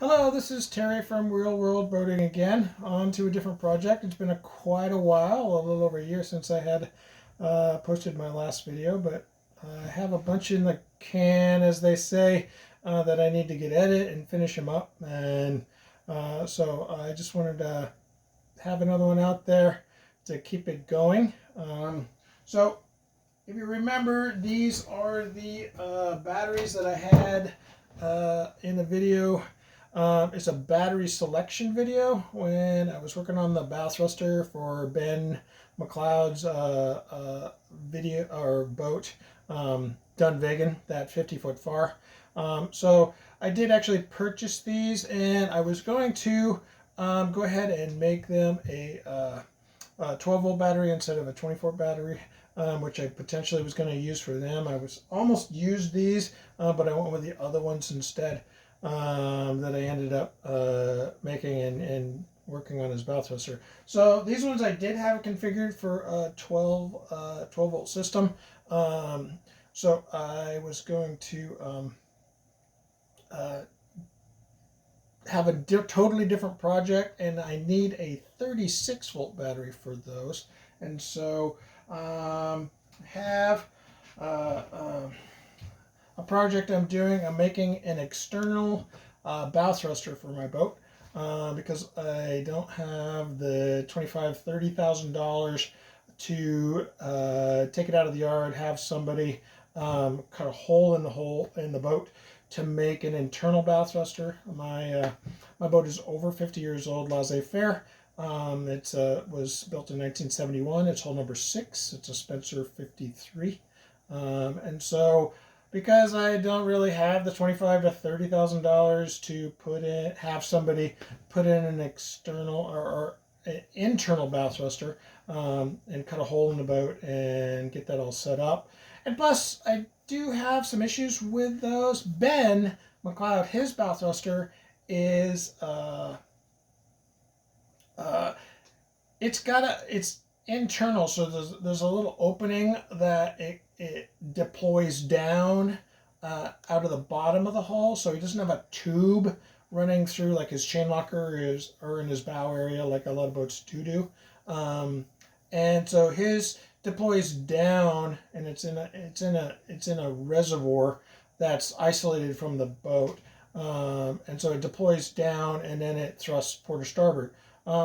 Hello, this is Terry from Real World Boating again. On to a different project. It's been quite a while, a little over a year since I had posted my last video, but I have a bunch in the can, as they say, that I need to get edited and finish them up. And so I just wanted to have another one out there to keep it going. So if you remember, these are the batteries that I had in the video. It's a battery selection video when I was working on the bow thruster for Ben McLeod's video or boat, Dunvegan, that 50-foot far. So I did actually purchase these, and I was going to go ahead and make them a 12-volt battery instead of a 24 battery, which I potentially was going to use for them. I was almost used these, but I went with the other ones instead, that I ended up making and working on his bow thruster. So these ones I did have configured for a 12-volt system. So I was going to have a totally different project, and I need a 36-volt battery for those. And so have a project I'm doing. I'm making an external bow thruster for my boat because I don't have the $25,000-$30,000 to take it out of the yard, have somebody cut a hole in the boat to make an internal bow thruster. My boat is over 50 years old, laissez-faire. It was built in 1971. It's hull number 6. It's a Spencer 53. And so because I don't really have the $25,000 to $30,000 to have somebody put in an external or an internal bow thruster and cut a hole in the boat and get that all set up. And plus, I do have some issues with those. Ben McLeod, his bow thruster is it's internal, so there's a little opening that it deploys down out of the bottom of the hull, so he doesn't have a tube running through like his chain locker or in his bow area like a lot of boats do. And so his deploys down, and it's in a reservoir that's isolated from the boat, and so it deploys down and then it thrusts port or starboard,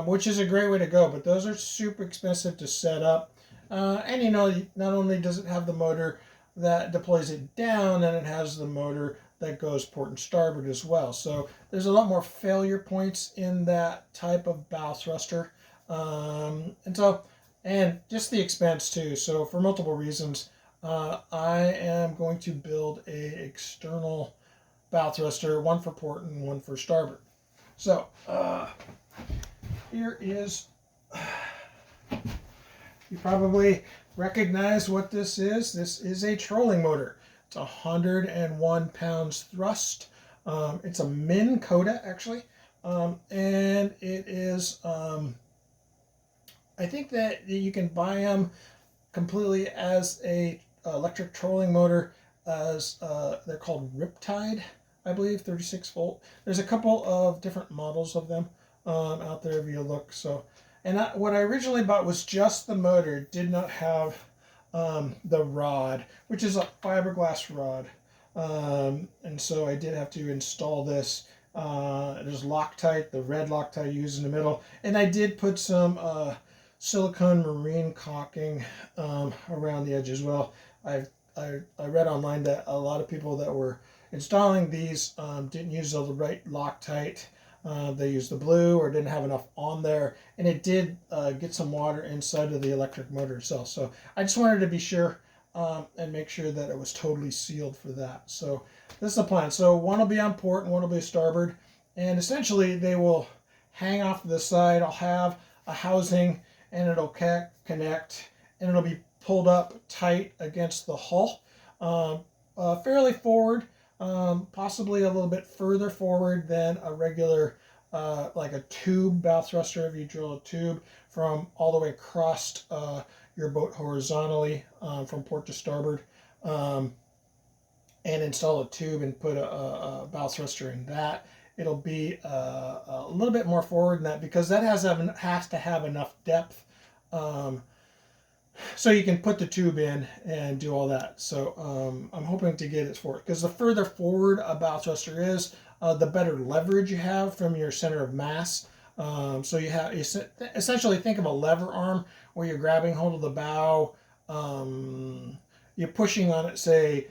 which is a great way to go. But those are super expensive to set up, and not only does it have the motor that deploys it down, and it has the motor that goes port and starboard as well. So there's a lot more failure points in that type of bow thruster, and just the expense too. So for multiple reasons, I am going to build a external bow thruster, one for port and one for starboard. So here is, you probably recognize what this is. This is a trolling motor. It's 101 pounds thrust. It's a Minn Kota actually, and it is. I think that you can buy them completely as a electric trolling motor, as they're called Riptide, I believe, 36 volt. There's a couple of different models of them out there if you look. So, and what I originally bought was just the motor. It did not have the rod, which is a fiberglass rod. And so I did have to install this. There's Loctite, the red Loctite used in the middle, and I did put some silicone marine caulking around the edge as well. I read online that a lot of people that were installing these didn't use the right Loctite. They used the blue or didn't have enough on there, and it did get some water inside of the electric motor itself. So I just wanted to be sure and make sure that it was totally sealed for that. So this is the plan. So one will be on port and one will be starboard, and essentially they will hang off to the side. I'll have a housing, and it'll connect, and it'll be pulled up tight against the hull, fairly forward, possibly a little bit further forward than a regular, like a tube bow thruster. If you drill a tube from all the way across your boat horizontally from port to starboard, and install a tube and put a bow thruster in that, it'll be a little bit more forward than that, because that has to have enough depth, so you can put the tube in and do all that. So I'm hoping to get it forward, because the further forward a bow thruster is, the better leverage you have from your center of mass. So you essentially think of a lever arm where you're grabbing hold of the bow. You're pushing on it, say,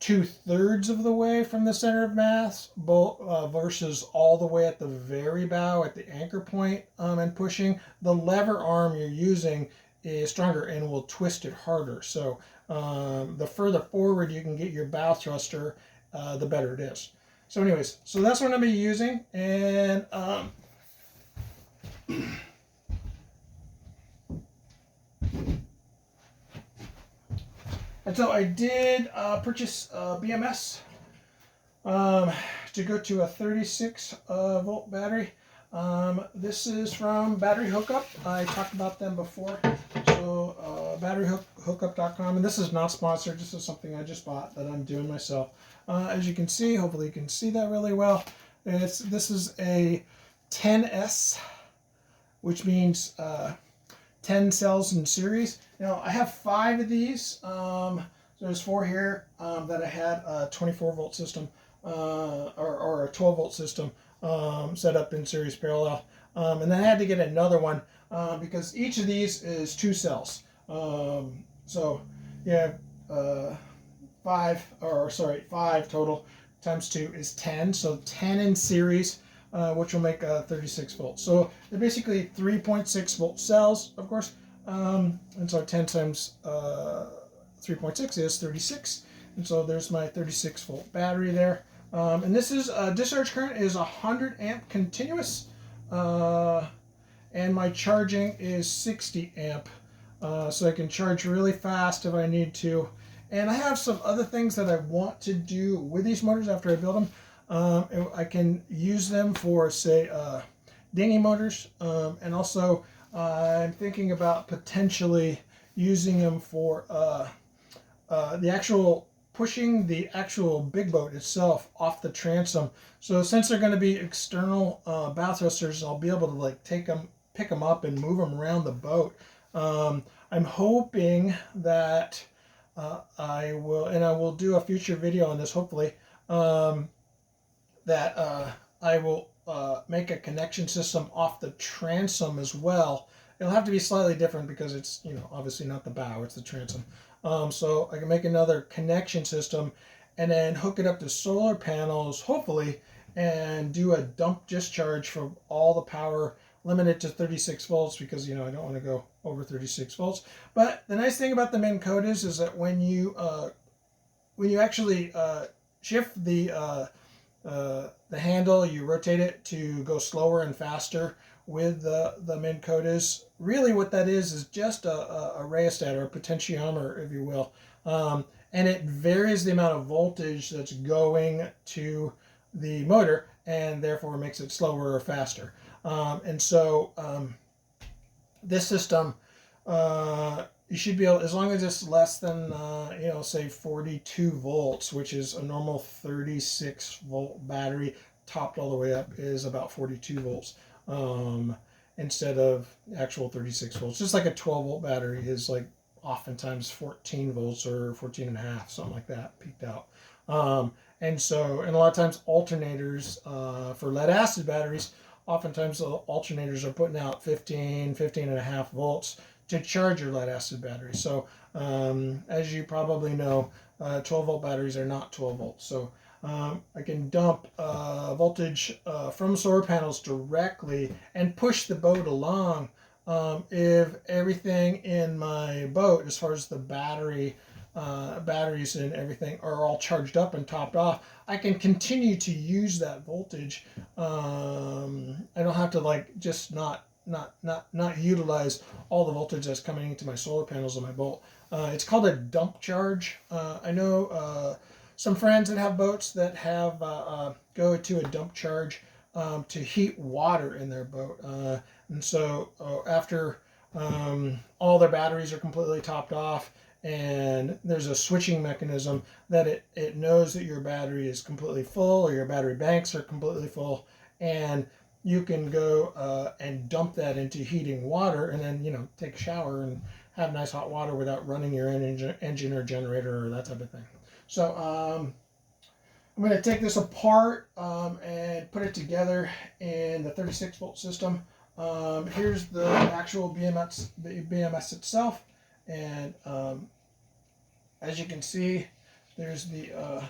2/3 of the way from the center of mass, versus all the way at the very bow at the anchor point, and pushing. The lever arm you're using is stronger and will twist it harder. So the further forward you can get your bow thruster, the better it is. So anyways, so that's what I'm going to be using. And and so I did purchase BMS to go to a 36 volt battery. This is from Battery Hookup. I talked about them before. So batteryhookup.com, and this is not sponsored. This is something I just bought that I'm doing myself. As you can see, hopefully you can see that really well. This is a 10S, which means 10 cells in series. Now I have 5 of these. So there's 4 here that I had a 24 volt system, or a 12 volt system set up in series parallel. And then I had to get another one because each of these is 2 cells. So yeah, 5 total times 2 is 10. So 10 in series, which will make 36 volts. So they're basically 3.6 volt cells, of course. And so 10 times 3.6 is 36. And so there's my 36 volt battery there. And this is discharge current is 100 amp continuous. And my charging is 60 amp. So I can charge really fast if I need to. And I have some other things that I want to do with these motors after I build them. I can use them for, say, dinghy motors. And also I'm thinking about potentially using them for pushing the actual big boat itself off the transom. So since they're going to be external bow thrusters, I'll be able to like pick them up and move them around the boat. I'm hoping that I will do a future video on this, hopefully, that I will make a connection system off the transom as well. It'll have to be slightly different because it's, obviously not the bow, it's the transom. So I can make another connection system and then hook it up to solar panels, hopefully, and do a dump discharge for all the power, limited to 36 volts because, I don't want to go over 36 volts. But the nice thing about the Minn Kotas is that when you actually shift the handle, you rotate it to go slower and faster with the Minn Kotas. Really what that is just a rheostat, or a potentiometer, if you will. And it varies the amount of voltage that's going to the motor, and therefore makes it slower or faster. And so this system, you should be able, as long as it's less than, say 42 volts, which is a normal 36 volt battery, topped all the way up is about 42 volts. Instead of actual 36 volts. Just like a 12 volt battery is like oftentimes 14 volts or 14 and a half, something like that, peaked out. And a lot of times alternators for lead acid batteries, oftentimes the alternators are putting out 15 and a half volts to charge your lead acid battery. So as you probably know, 12 volt batteries are not 12 volts. So I can dump voltage from solar panels directly and push the boat along. If everything in my boat, as far as the batteries and everything, are all charged up and topped off, I can continue to use that voltage. I don't have to just not utilize all the voltage that's coming into my solar panels on my boat. It's called a dump charge. I know some friends that have boats that have go to a dump charge to heat water in their boat. And so after all their batteries are completely topped off and there's a switching mechanism that it knows that your battery is completely full or your battery banks are completely full, and you can go and dump that into heating water, and then take a shower and have nice hot water without running your engine or generator or that type of thing. So I'm going to take this apart and put it together in the 36-volt system. Here's the actual BMS itself, and as you can see, there's the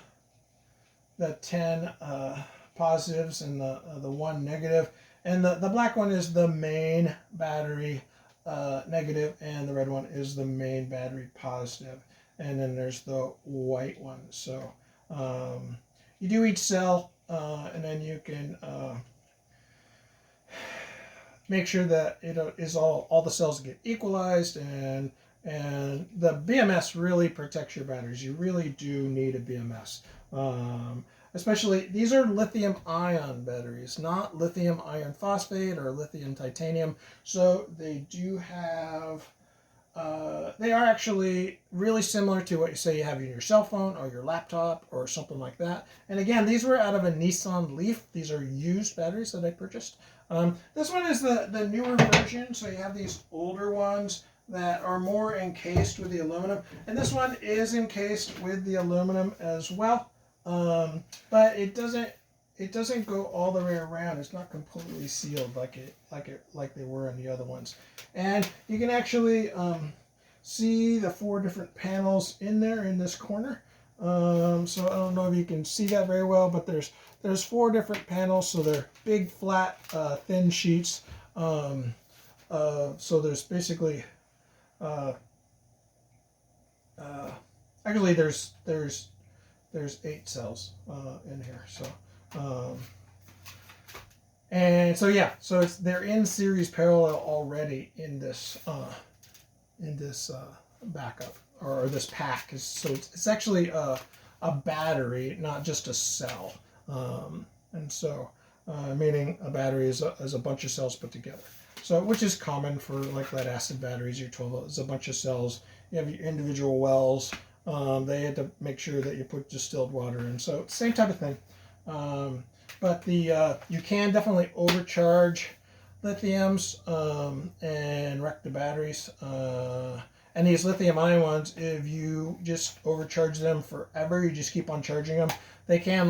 10 positives and the 1 negative, and the black one is the main battery negative, and the red one is the main battery positive, and then there's the white one. So you do each cell, and then you can make sure that it is all the cells get equalized, and the BMS really protects your batteries. You really do need a BMS. Especially, these are lithium ion batteries, not lithium iron phosphate or lithium titanium. So they do have, they are actually really similar to what you say you have in your cell phone or your laptop or something like that. And again, these were out of a Nissan Leaf. These are used batteries that I purchased. This one is the newer version, so you have these older ones that are more encased with the aluminum. And this one is encased with the aluminum as well. But it doesn't go all the way around. It's not completely sealed like they were in the other ones. And you can actually see the 4 different panels in there in this corner. So I don't know if you can see that very well, but there's 4 different panels. So they're big, flat, thin sheets. So there's basically actually there's 8 cells in here. So and so yeah, so they're in series parallel already in this backup or this pack. So it's actually a battery, not just a cell. And so meaning a battery is a bunch of cells put together. So which is common for like lead acid batteries. Your 12 volt is a bunch of cells. You have your individual wells. They had to make sure that you put distilled water in. So same type of thing. But you can definitely overcharge lithiums and wreck the batteries. And these lithium ion ones, if you just overcharge them forever, you just keep on charging them, they can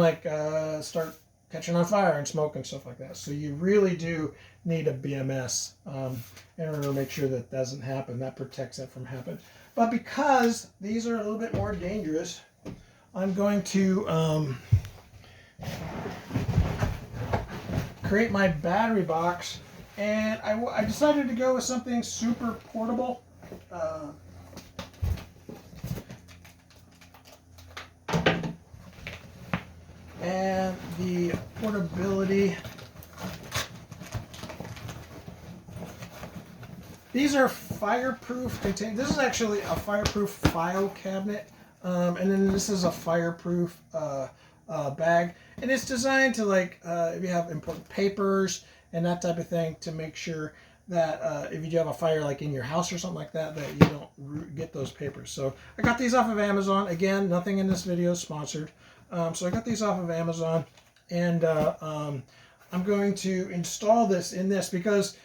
start catching on fire and smoke and stuff like that. So you really do need a BMS in order to make sure that doesn't happen. That protects that from happening. But because these are a little bit more dangerous, I'm going to create my battery box, and I decided to go with something super portable. And the portability, these are fireproof containers. This is actually a fireproof file cabinet, and then this is a fireproof bag, and it's designed to if you have important papers and that type of thing, to make sure that if you do have a fire like in your house or something like that, that you don't get those papers. So I got these off of Amazon. Again, nothing in this video is sponsored. So I got these off of Amazon, and I'm going to install this in this because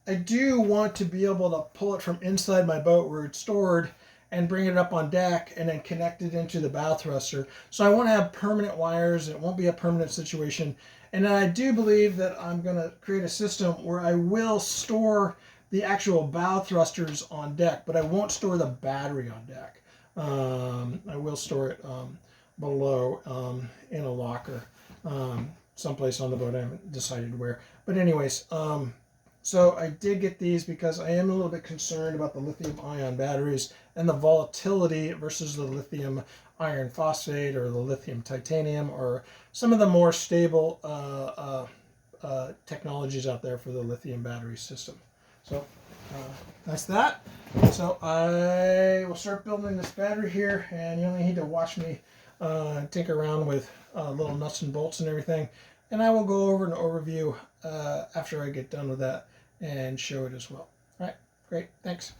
I do want to be able to pull it from inside my boat where it's stored and bring it up on deck and then connect it into the bow thruster. So I won't have permanent wires. It won't be a permanent situation. And I do believe that I'm going to create a system where I will store the actual bow thrusters on deck, but I won't store the battery on deck. I will store it below in a locker someplace on the boat. I haven't decided where. But anyways, so I did get these because I am a little bit concerned about the lithium ion batteries and the volatility versus the lithium iron phosphate or the lithium titanium or some of the more stable technologies out there for the lithium battery system. So that's that. So I will start building this battery here, and you only need to watch me tinker around with little nuts and bolts and everything, and I will go over an overview after I get done with that and show it as well. All right, great, thanks.